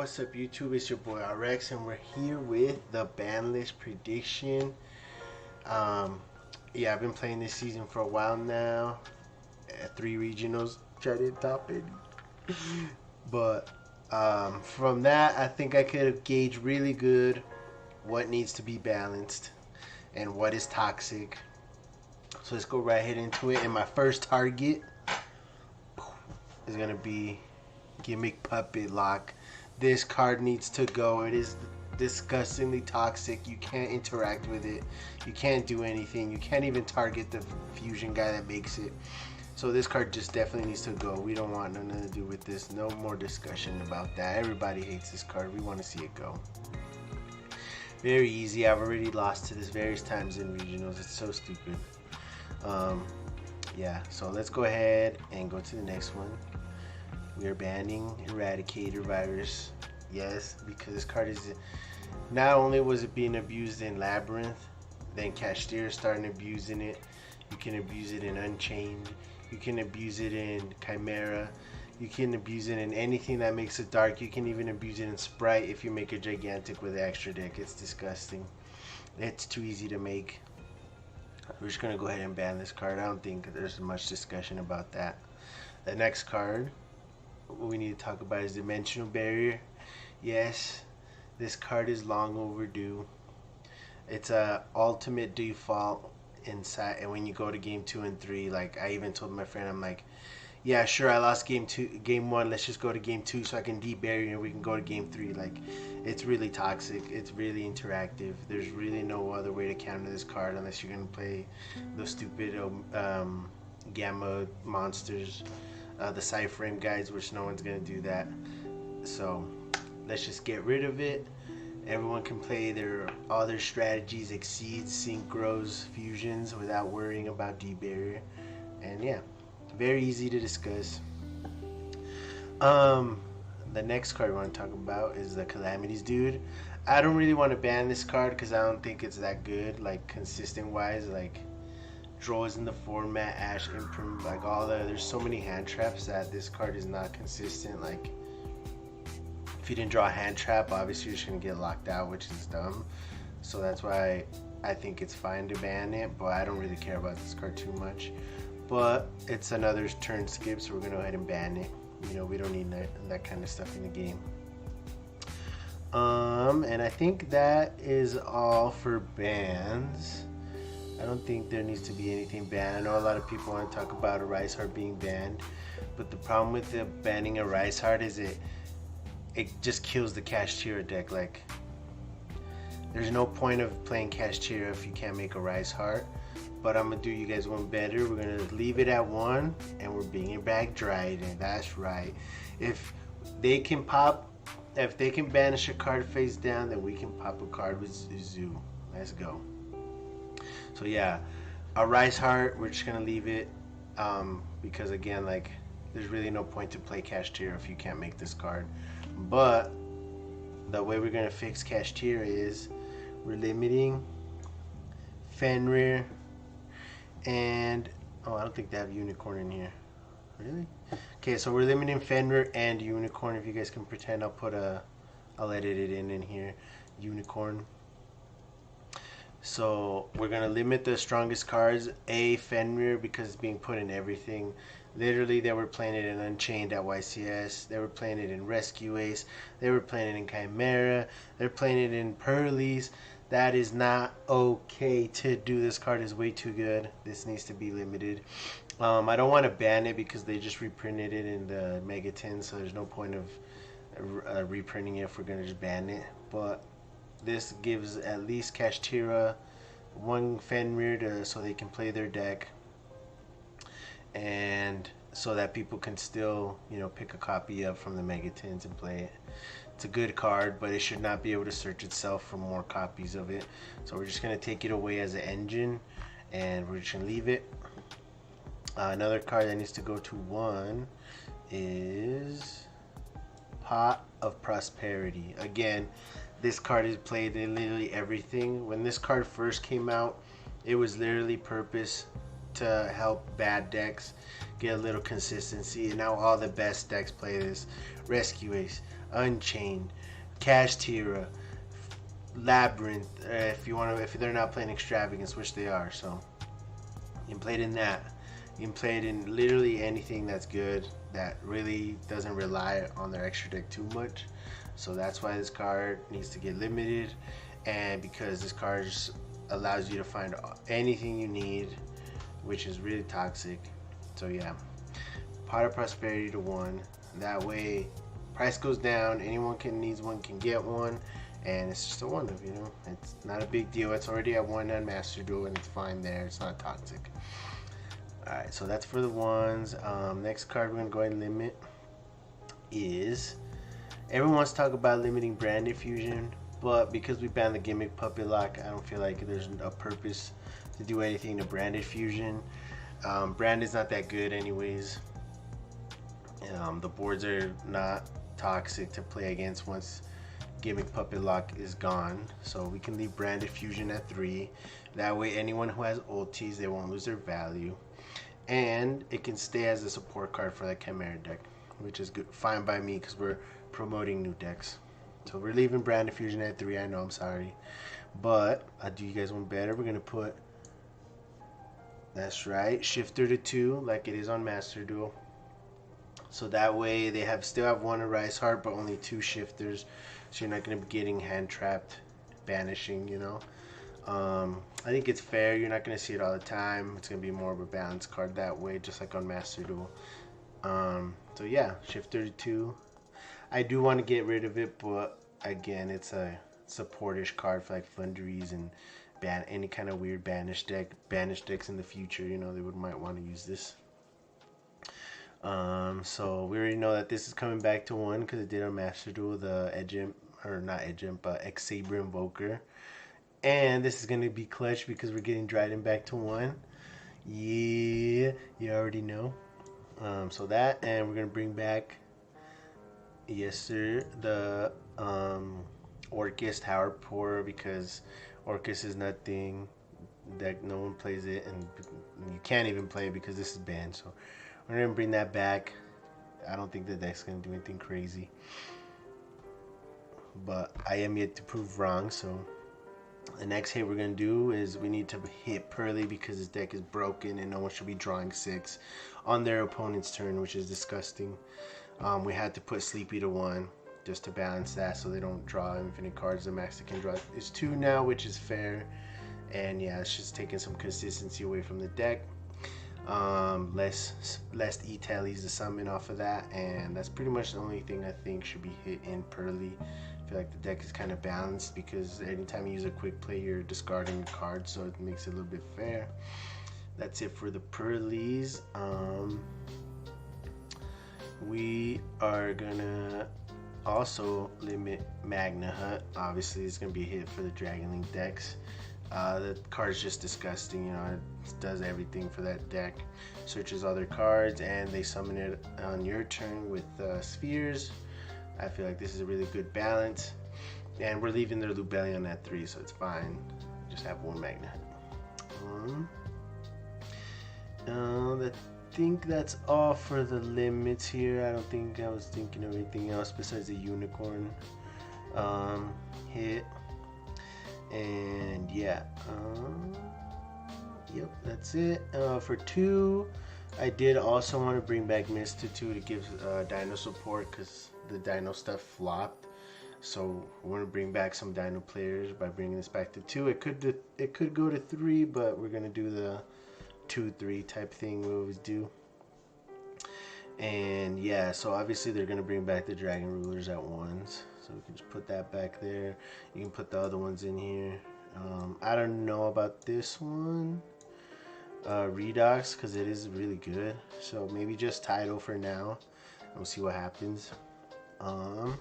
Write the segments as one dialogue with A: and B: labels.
A: What's up YouTube, it's your boy RX and we're here with the Banlist prediction. Yeah, I've been playing this season for a while now. 3 regionals, try to top it. But from that, I think I could gauge really good what needs to be balanced and what is toxic. So let's go right ahead into it. And my first target is going to be Gimmick Puppet Lock. This card needs to go. It is disgustingly toxic. You can't interact with it. You can't do anything. You can't even target the fusion guy that makes it. So this card just definitely needs to go. We don't want nothing to do with this. No more discussion about that. Everybody hates this card. We want to see it go. Very easy. I've already lost to this various times in regionals. It's so stupid. Yeah, so let's go ahead and go to the next one. We are banning Eradicator Virus. Yes, because this card is, not only was it being abused in Labyrinth, then Cashier started abusing it. You can abuse it in Unchained. You can abuse it in Chimera. You can abuse it in anything that makes it dark. You can even abuse it in Sprite if you make a Gigantic with an extra deck. It's disgusting. It's too easy to make. We're just going to go ahead and ban this card. I don't think there's much discussion about that. The next card what we need to talk about is Dimensional Barrier. Yes, this card is long overdue. It's a ultimate default inside, and when you go to game 2 and 3, like I even told my friend, I'm like, yeah, sure, I lost game 1, let's just go to game 2 so I can de-barrier and we can go to game 3. Like, it's really toxic, it's really interactive. There's really no other way to counter this card unless you're gonna play those stupid gamma monsters, the side frame guys, which no one's gonna do that. So let's just get rid of it. Everyone can play all their strategies, exceeds, synchros, fusions without worrying about de-barrier. And yeah, very easy to discuss. The next card we want to talk about is the Calamities Dude. I don't really want to ban this card because I don't think it's that good, like consistent wise. Like, draws in the format, Ash Imprint, like there's so many hand traps that this card is not consistent. Like, if you didn't draw a hand trap, obviously you're just gonna get locked out, which is dumb. So that's why I think it's fine to ban it, but I don't really care about this card too much. But it's another turn skip, so we're gonna go ahead and ban it. You know, we don't need that kind of stuff in the game. And I think that is all for bans. I don't think there needs to be anything banned. I know a lot of people want to talk about a Rice Heart being banned, but the problem with banning a Rice Heart is it just kills the Cashier deck. Like, there's no point of playing Cashier if you can't make a Rice Heart. But I'm gonna do you guys one better. We're gonna leave it at 1, and we're bringing back Dryden. That's right. If they can banish a card face down, then we can pop a card with Zoo. Let's go. So yeah, a Rice Heart, we're just gonna leave it because again, like, there's really no point to play Cashier if you can't make this card. But the way we're gonna fix Cashier is we're limiting Fenrir and I don't think they have Unicorn in here. Really? Okay, so we're limiting Fenrir and Unicorn. If you guys can pretend, I'll edit it in here. Unicorn. So we're gonna limit the strongest cards. Fenrir, because it's being put in everything. Literally, they were playing it in Unchained at YCS. They were playing it in Rescue Ace. They were playing it in Chimera. They're playing it in Pearlies. That is not okay to do. This card is way too good. This needs to be limited. I don't want to ban it because they just reprinted it in the Megaton, so there's no point of reprinting it if we're gonna just ban it. But this gives at least Kashtira 1 Fenrir so they can play their deck, and so that people can still, you know, pick a copy up from the Megatons and play it. It's a good card, but it should not be able to search itself for more copies of it. So we're just going to take it away as an engine, and we're just going to leave it. Another card that needs to go to 1 is Pot of Prosperity. Again, this card is played in literally everything. When this card first came out, it was literally purpose to help bad decks get a little consistency, and now all the best decks play this. Rescue Ace, Unchained, Kashtira, Labyrinth. If they're not playing Extravagance, which they are, so you can play it in that. You can play it in literally anything that's good that really doesn't rely on their extra deck too much. So that's why this card needs to get limited, and because this card just allows you to find anything you need, which is really toxic. So yeah, Pot of Prosperity to 1. That way, price goes down. Anyone needs one can get one, and it's just a 1 of, you know. It's not a big deal. It's already at 1 on Master Duel, and it's fine there. It's not toxic. All right, so that's for the ones. Next card we're gonna go ahead and limit is, everyone wants to talk about limiting Branded Fusion, but because we banned the Gimmick Puppet Lock, I don't feel like there's a purpose to do anything to Branded Fusion. Branded's not that good anyways. The boards are not toxic to play against once Gimmick Puppet Lock is gone, so we can leave Branded Fusion at 3. That way anyone who has ultis, they won't lose their value, and it can stay as a support card for that Chimera deck, which is good, fine by me, because we're promoting new decks. So we're leaving Branded Fusion at 3. I know, I'm sorry, but I'll do you guys one better. We're gonna put, that's right, Shifter to 2 like it is on Master Duel. So that way they still have 1 Arise Heart, but only 2 Shifters. So you're not going to be getting hand trapped, banishing, you know. I think it's fair. You're not going to see it all the time. It's going to be more of a balanced card that way, just like on Master Duel. So yeah, Shifter to 2. I do want to get rid of it, but again, it's a supportish card for like Funderies and any kind of weird banish decks in the future. You know, they might want to use this. So we already know that this is coming back to 1 because it did on Master Duel, the X-Saber Invoker. And this is going to be clutch because we're getting Dryden back to 1. Yeah, you already know. So that, and we're going to bring back, yes sir, the Orcus Tower Pour, because Orcus is nothing, that no one plays it, and you can't even play it because this is banned. So we're going to bring that back. I don't think the deck's going to do anything crazy, but I am yet to prove wrong. So the next hit we're going to do is we need to hit Pearly because this deck is broken and no one should be drawing 6 on their opponent's turn, which is disgusting. We had to put Sleepy to 1 just to balance that so they don't draw infinite cards. The max they can draw is 2 now, which is fair. And yeah, it's just taking some consistency away from the deck. Less E-Tallies to summon off of that, and that's pretty much the only thing I think should be hit in Pearly. I feel like the deck is kind of balanced because anytime you use a quick play, you're discarding a card, so it makes it a little bit fair. That's it for the Pearlies. We are gonna also limit Magna Hut. Obviously, it's gonna be a hit for the Dragon Link decks. The card's just disgusting, you know, it does everything for that deck. Searches all their cards and they summon it on your turn with spheres. I feel like this is a really good balance. And we're leaving their Lubellion at 3, so it's fine. Just have 1 Magna. I think that's all for the limits here. I don't think I was thinking of anything else besides the Unicorn hit. And yeah, yep, that's it. For 2, I did also want to bring back Mista 2 to give Dino support because the Dino stuff flopped. So we want to bring back some Dino players by bringing this back to 2. It could go to 3, but we're gonna do the 2-3 type thing we always do. And yeah, so obviously they're gonna bring back the Dragon Rulers at 1s. So we can just put that back there. You can put the other ones in here. I don't know about this one, Redox, because it is really good. So maybe just Tidal for now. We'll see what happens. I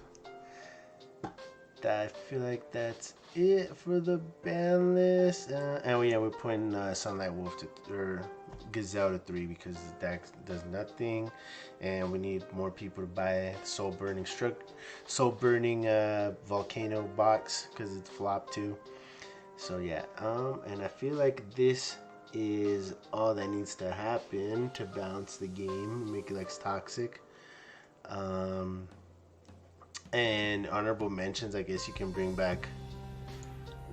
A: feel like that's it for the ban list. And yeah, we're putting Sunlight Wolf or Gazelle to 3 because the deck does nothing, and we need more people to buy Soul Burning Volcano box because it's flopped too. So yeah, and I feel like this is all that needs to happen to balance the game, make it less toxic. And honorable mentions, I guess you can bring back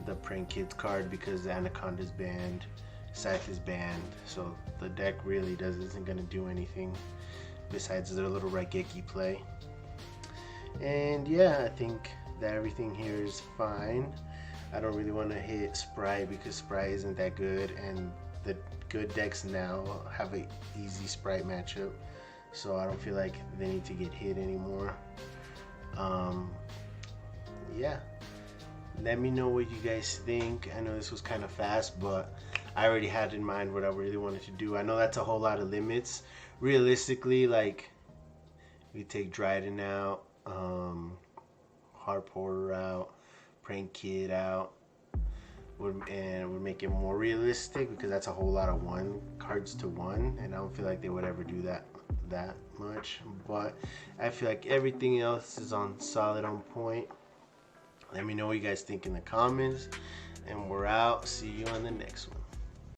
A: the Prank Kids card because the Anaconda is banned, Scythe is banned, so the deck really isn't going to do anything besides their little Raigeki play. And yeah, I think that everything here is fine. I don't really want to hit Sprite because Sprite isn't that good, and the good decks now have a easy Sprite matchup, so I don't feel like they need to get hit anymore. Yeah, let me know what you guys think. I know this was kind of fast, but I already had in mind what I really wanted to do. I know that's a whole lot of limits. Realistically, like, we take Dryden out, Hard Porter out, Prank Kid out, and we'd make it more realistic because that's a whole lot of 1 cards to 1, and I don't feel like they would ever do that much. But I feel like everything else is on point. Let me know what you guys think in the comments, and we're out. See you on the next one.